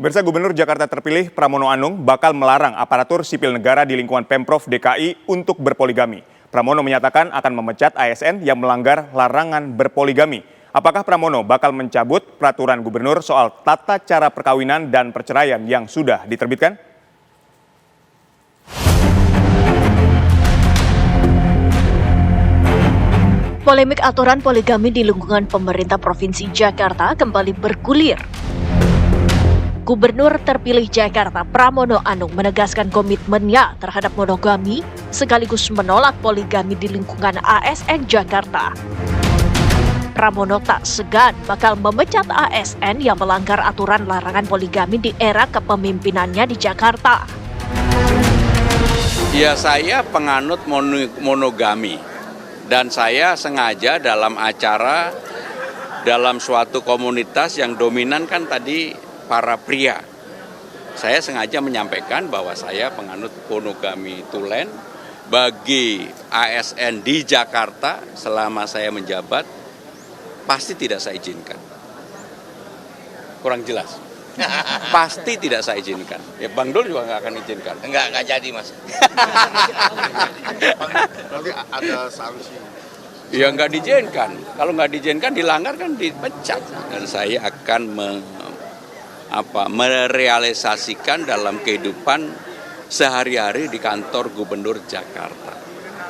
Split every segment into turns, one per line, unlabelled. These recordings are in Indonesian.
Pemirsa, Gubernur Jakarta terpilih Pramono Anung bakal melarang aparatur sipil negara di lingkungan Pemprov DKI untuk berpoligami. Pramono menyatakan akan memecat ASN yang melanggar larangan berpoligami. Apakah Pramono bakal mencabut peraturan gubernur soal tata cara perkawinan dan perceraian yang sudah diterbitkan?
Polemik aturan poligami di lingkungan pemerintah Provinsi Jakarta kembali bergulir. Gubernur terpilih Jakarta Pramono Anung menegaskan komitmennya terhadap monogami sekaligus menolak poligami di lingkungan ASN Jakarta. Pramono tak segan bakal memecat ASN yang melanggar aturan larangan poligami di era kepemimpinannya di Jakarta.
Ya, saya penganut monogami dan saya sengaja dalam acara dalam suatu komunitas yang dominan kan tadi para pria. Saya sengaja menyampaikan bahwa saya penganut monogami tulen. Bagi ASN di Jakarta selama saya menjabat, pasti tidak saya izinkan. Kurang jelas. Pasti tidak saya izinkan. Ya Bang Dul juga nggak akan izinkan.
Enggak jadi, Mas.
Nanti ada sanksi.
Ya nggak diizinkan. Kalau nggak diizinkan dilanggar kan dipecat. Dan saya akan merealisasikan dalam kehidupan sehari-hari di kantor Gubernur Jakarta.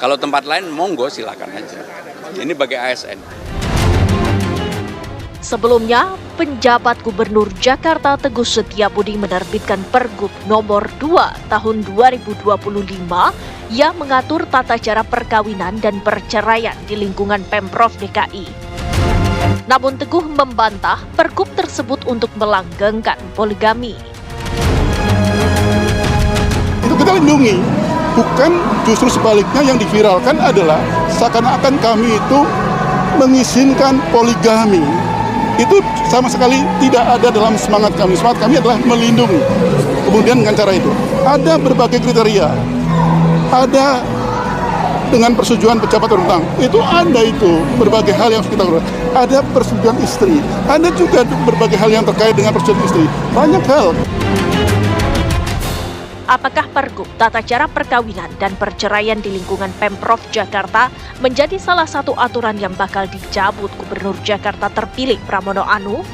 Kalau tempat lain monggo silakan aja. Ini bagi ASN.
Sebelumnya, penjabat Gubernur Jakarta Teguh Setiabudi menerbitkan Pergub nomor 2 tahun 2025 yang mengatur tata cara perkawinan dan perceraian di lingkungan Pemprov DKI. Namun Teguh membantah Pergub tersebut untuk melanggengkan poligami.
Itu kita lindungi, bukan justru sebaliknya yang diviralkan adalah seakan-akan kami itu mengizinkan poligami. Itu sama sekali tidak ada dalam semangat kami. Semangat kami adalah melindungi. Kemudian dengan cara itu, ada berbagai kriteria. Ada dengan persetujuan pejabat berwenang. Itu ada itu berbagai hal yang harus kita lakukan. Ada persetujuan istri. Ada juga berbagai hal yang terkait dengan persetujuan istri. Banyak hal.
Apakah Pergub tata cara perkawinan dan perceraian di lingkungan Pemprov Jakarta menjadi salah satu aturan yang bakal dicabut Gubernur Jakarta terpilih Pramono Anung?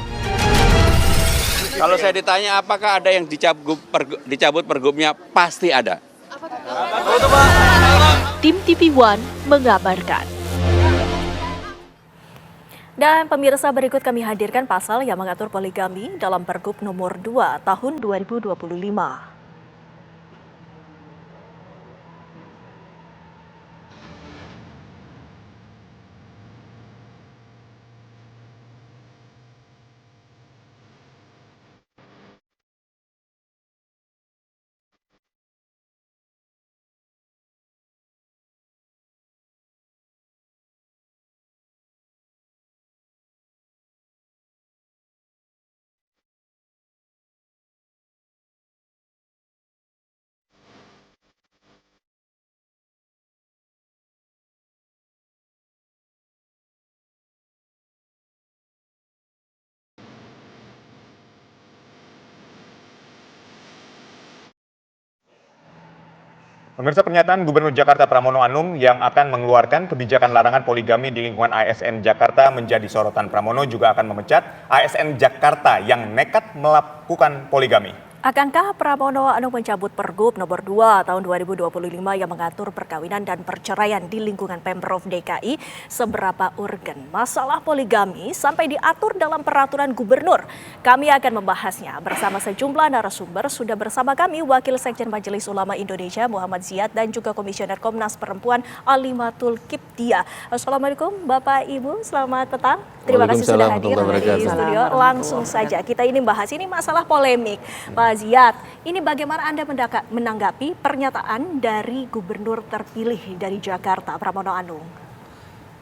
Kalau saya ditanya apakah ada yang dicabut pergubnya, pasti ada.
Tim TV One mengabarkan.
Dan pemirsa, berikut kami hadirkan pasal yang mengatur poligami dalam Pergub nomor 2 tahun 2025.
Pemirsa, pernyataan Gubernur Jakarta Pramono Anung yang akan mengeluarkan kebijakan larangan poligami di lingkungan ASN Jakarta menjadi sorotan. Pramono juga akan memecat ASN Jakarta yang nekat melakukan poligami.
Akankah Pramono Anung mencabut Pergub nomor 2 tahun 2025 yang mengatur perkawinan dan perceraian di lingkungan Pemprov DKI? Seberapa urgen masalah poligami sampai diatur dalam peraturan gubernur? Kami akan membahasnya bersama sejumlah narasumber. Sudah bersama kami Wakil Sekjen Majelis Ulama Indonesia Muhammad Ziyad dan juga Komisioner Komnas Perempuan Alimatul Kipdia. Assalamualaikum Bapak Ibu, selamat petang. Terima kasih sudah hadir di studio. Langsung saja kita ini bahas ini masalah polemik. Pak Ziyad, ini bagaimana Anda menanggapi pernyataan dari Gubernur terpilih dari Jakarta, Pramono Anung?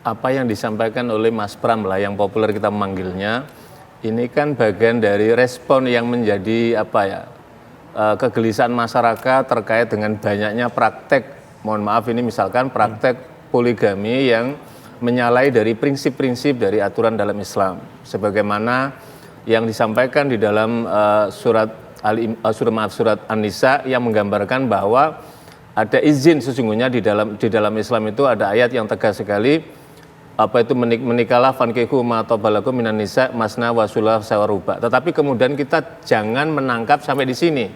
Apa yang disampaikan oleh Mas Pram lah, yang populer kita memanggilnya, ini kan bagian dari respon yang menjadi kegelisahan masyarakat terkait dengan banyaknya praktek, mohon maaf ini misalkan praktek poligami yang menyalahi dari prinsip-prinsip dari aturan dalam Islam. Sebagaimana yang disampaikan di dalam surat surat An-Nisa yang menggambarkan bahwa ada izin sesungguhnya di dalam Islam itu ada ayat yang tegas sekali, apa itu menikahlah fankihu ma tabalakum minan nisa masna wa sulah sawaruba. Tetapi kemudian kita jangan menangkap sampai di sini.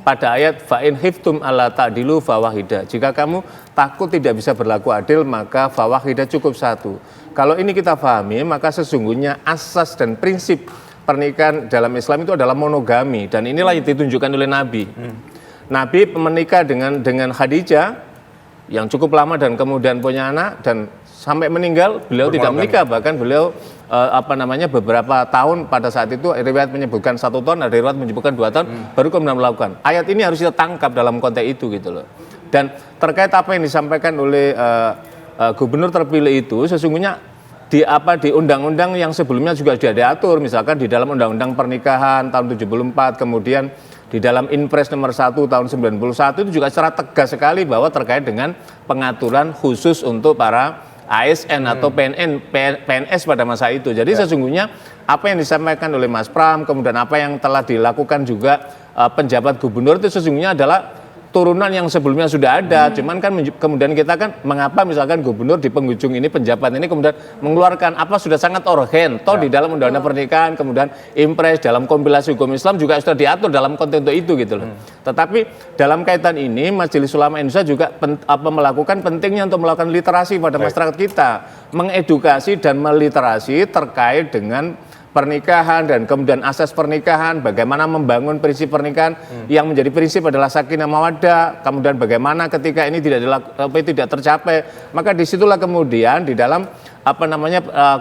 Pada ayat fa in khiftum alla ta'dilu fawahida. Jika kamu takut tidak bisa berlaku adil maka fawahida cukup satu. Kalau ini kita pahami maka sesungguhnya asas dan prinsip pernikahan dalam Islam itu adalah monogami dan inilah yang ditunjukkan oleh Nabi. Nabi menikah dengan Khadijah yang cukup lama dan kemudian punya anak dan sampai meninggal beliau tidak menikah, bahkan beliau beberapa tahun pada saat itu riwayat menyebutkan 1 tahun, ada riwayat menyebutkan 2 tahun baru kemudian melakukan. Ayat ini harus kita tangkap dalam konteks itu gitu loh. Dan terkait apa yang disampaikan oleh gubernur terpilih itu sesungguhnya di undang-undang yang sebelumnya juga sudah diatur, misalkan di dalam undang-undang pernikahan tahun 74, kemudian di dalam Inpres nomor 1 tahun 91 itu juga secara tegas sekali bahwa terkait dengan pengaturan khusus untuk para ASN atau PNS pada masa itu. Jadi sesungguhnya apa yang disampaikan oleh Mas Pram, kemudian apa yang telah dilakukan juga penjabat gubernur itu sesungguhnya adalah turunan yang sebelumnya sudah ada. Cuman kan kemudian kita kan mengapa misalkan gubernur di penghujung ini penjabat ini kemudian mengeluarkan apa sudah sangat urgen. Toh di dalam undang-undang pernikahan kemudian Impres dalam kompilasi hukum Islam juga sudah diatur dalam konteks itu gitu loh. Tetapi dalam kaitan ini Majelis Ulama Indonesia juga melakukan pentingnya untuk melakukan literasi pada masyarakat kita, mengedukasi dan meliterasi terkait dengan pernikahan dan kemudian asas pernikahan, bagaimana membangun prinsip pernikahan yang menjadi prinsip adalah sakinah mawaddah, kemudian bagaimana ketika ini tidak tercapai, maka disitulah kemudian di dalam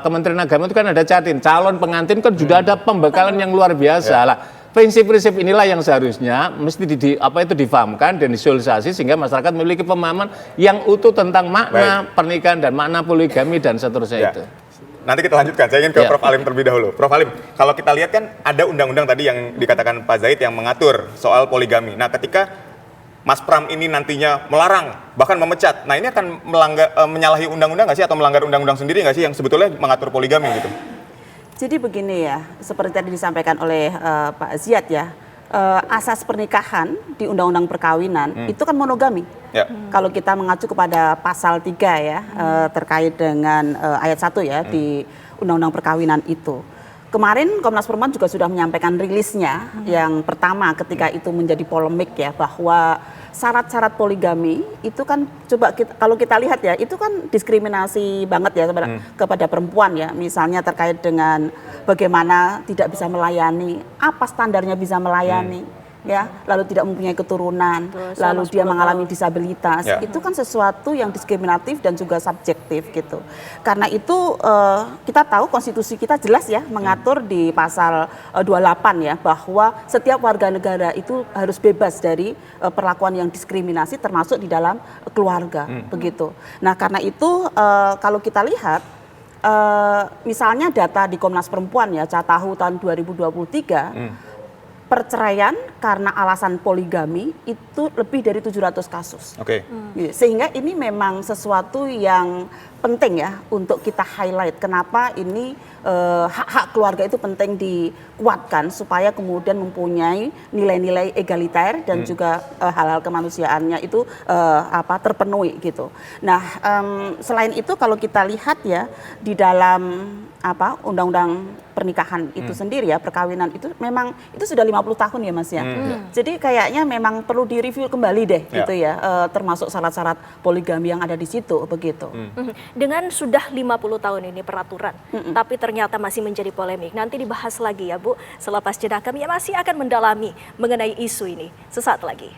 Kementerian Agama itu kan ada catin calon pengantin kan sudah ada pembekalan yang luar biasa lah. Prinsip-prinsip inilah yang seharusnya mesti difahamkan dan disosialisasi sehingga masyarakat memiliki pemahaman yang utuh tentang makna pernikahan dan makna poligami dan seterusnya itu.
Nanti kita lanjutkan, saya ingin ke Prof. Alim terlebih dahulu. Prof. Alim, kalau kita lihat kan ada undang-undang tadi yang dikatakan Pak Zaid yang mengatur soal poligami. Nah ketika Mas Pram ini nantinya melarang, bahkan memecat, nah ini akan menyalahi undang-undang nggak sih atau melanggar undang-undang sendiri nggak sih yang sebetulnya mengatur poligami gitu?
Jadi begini ya, seperti tadi disampaikan oleh Pak Ziad ya, asas pernikahan di Undang-Undang Perkawinan itu kan monogami. Ya. Kalau kita mengacu kepada pasal 3 ya, terkait dengan ayat 1 ya di Undang-Undang Perkawinan itu. Kemarin Komnas Perempuan juga sudah menyampaikan rilisnya yang pertama ketika itu menjadi polemik ya, bahwa syarat-syarat poligami itu kan kalau kita lihat ya itu kan diskriminasi banget ya kepada perempuan ya, misalnya terkait dengan bagaimana tidak bisa melayani, apa standarnya bisa melayani ya, lalu tidak mempunyai keturunan, lalu dia mengalami disabilitas, itu kan sesuatu yang diskriminatif dan juga subjektif gitu. Karena itu kita tahu konstitusi kita jelas ya mengatur di pasal 28 ya bahwa setiap warga negara itu harus bebas dari perlakuan yang diskriminasi termasuk di dalam keluarga begitu. Nah karena itu kalau kita lihat misalnya data di Komnas Perempuan ya Catahu tahun 2023 perceraian karena alasan poligami itu lebih dari 700 kasus. Sehingga ini memang sesuatu yang penting ya untuk kita highlight kenapa ini hak-hak keluarga itu penting dikuatkan supaya kemudian mempunyai nilai-nilai egaliter dan juga hal-hal kemanusiaannya itu terpenuhi gitu. Nah selain itu kalau kita lihat ya di dalam undang-undang pernikahan itu sendiri ya, perkawinan itu memang itu sudah 50 tahun ya Mas ya. Jadi kayaknya memang perlu direview kembali deh gitu ya, termasuk syarat-syarat poligami yang ada di situ begitu.
Dengan sudah 50 tahun ini peraturan, tapi ternyata masih menjadi polemik. Nanti dibahas lagi ya Bu, selepas jeda kami masih akan mendalami mengenai isu ini sesaat lagi.